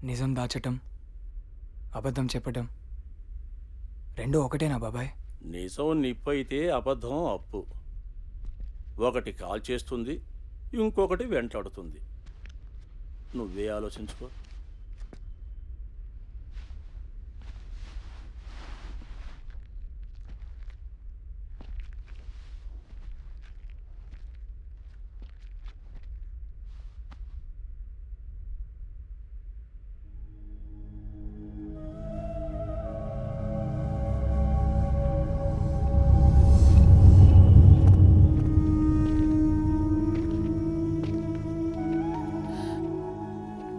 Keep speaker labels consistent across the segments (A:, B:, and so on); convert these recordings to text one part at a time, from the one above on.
A: నిజం దాచటం, అబద్ధం చెప్పటం రెండూ ఒకటేనా బాబాయ్?
B: నిజం నిప్పు అయితే అబద్ధం అప్పు. ఒకటి కాల్ చేస్తుంది, ఇంకొకటి వెంటాడుతుంది. నువ్వే ఆలోచించుకో.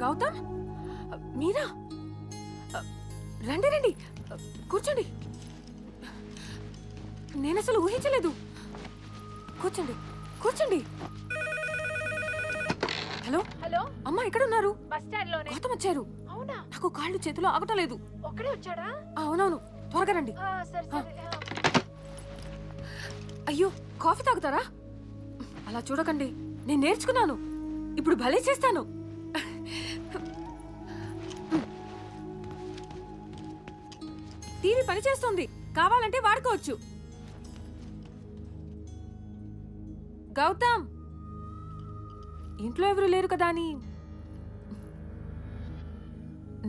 C: గౌతమ్, మీరా? రండి రండి, కూర్చోండి. నేను అసలు ఊహించలేదు. కూర్చోండి కూర్చోండి. హలో
D: హలో,
C: అమ్మా, ఎక్కడున్నారు?
D: బస్ స్టాండ్ లోనే.
C: గౌతమ్ వచ్చారు.
D: అవునా?
C: నాకు కాళ్ళు చేతిలో ఆగటం లేదు.
D: ఒక్కడే వచ్చాడా?
C: అవునవును, త్వరగా రండి.
D: సరే సరే.
C: అయ్యో, కాఫీ తాగుతారా? అలా చూడకండి, నేను నేర్చుకున్నాను. ఇప్పుడు భలే చేస్తాను. టీవీ పనిచేస్తుంది, కావాలంటే వాడుకోవచ్చు. గౌతమ్, ఇంట్లో ఎవరు లేరు కదా అని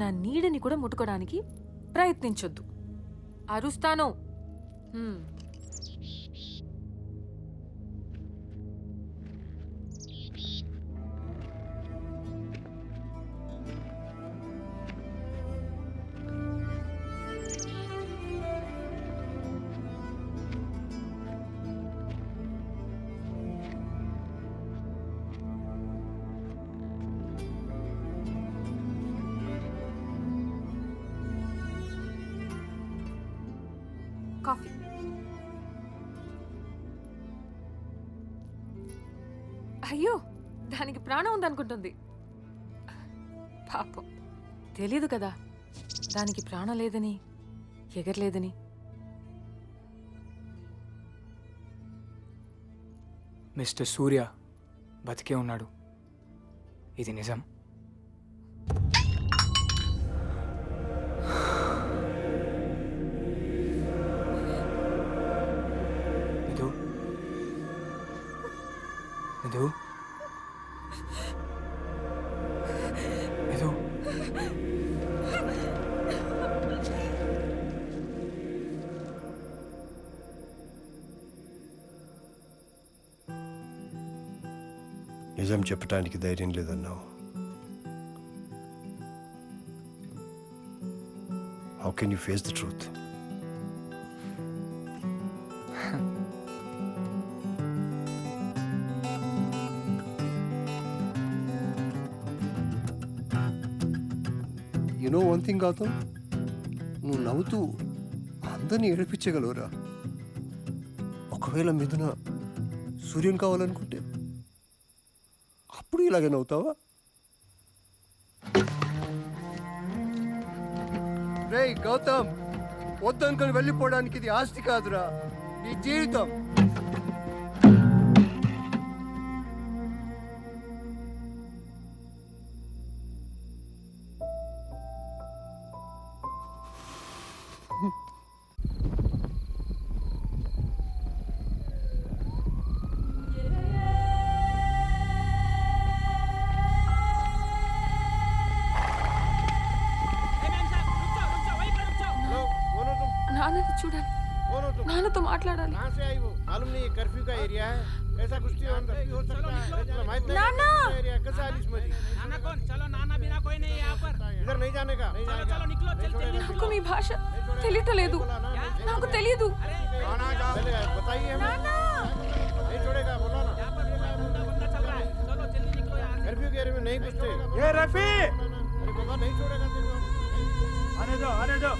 C: నా నీడని కూడా ముట్టుకోవడానికి ప్రయత్నించొద్దు. అరుస్తాను. కాఫీ. అయ్యో, దానికి ప్రాణం ఉందనుకుంటుంది. పాపం, తెలీదు కదా దానికి ప్రాణం లేదని, ఎగరలేదని.
A: మిస్టర్ సూర్య బతికే ఉన్నాడు, ఇది నిజం. మధు, మధు,
E: నిజం చెప్పడానికి ధైర్యం లేదన్నావు. How can you face the truth? You know one thing Gautam, నువ్వు నవ్వుతూ అందరినీ ఏడిపించగలవురా. ఒకవేళ మిథున సూర్యం కావాలనుకుంటే అప్పుడు ఇలాగే నవ్వుతావా? రేయ్ గౌతమ్, వద్దనుకొని వెళ్ళిపోవడానికి ఇది ఆస్తి కాదురా, నీ జీవితం.
C: నాన్నని చూడాలి, నాన్నతో మాట్లాడాలి.
F: मालूम नहीं कर्फ्यू का एरिया है, ऐसा कुछ हो सकता है।
C: नाना,
F: नाना कौन? चलो नाना बिना कोई नहीं यहाँ पर, इधर नहीं जाने का। चलो निकलो, चलते।
C: నాకు మీ భాష తెలియటలేదు, నాకు తెలియదు.
F: बताइए, नहीं छोड़ेगा, बोलो ना। कर्फ्यू के एरिया में नहीं घुसते। ये रफी, अरे बाबा नहीं छोड़ेगा तेरे को। आने दो, आने दो।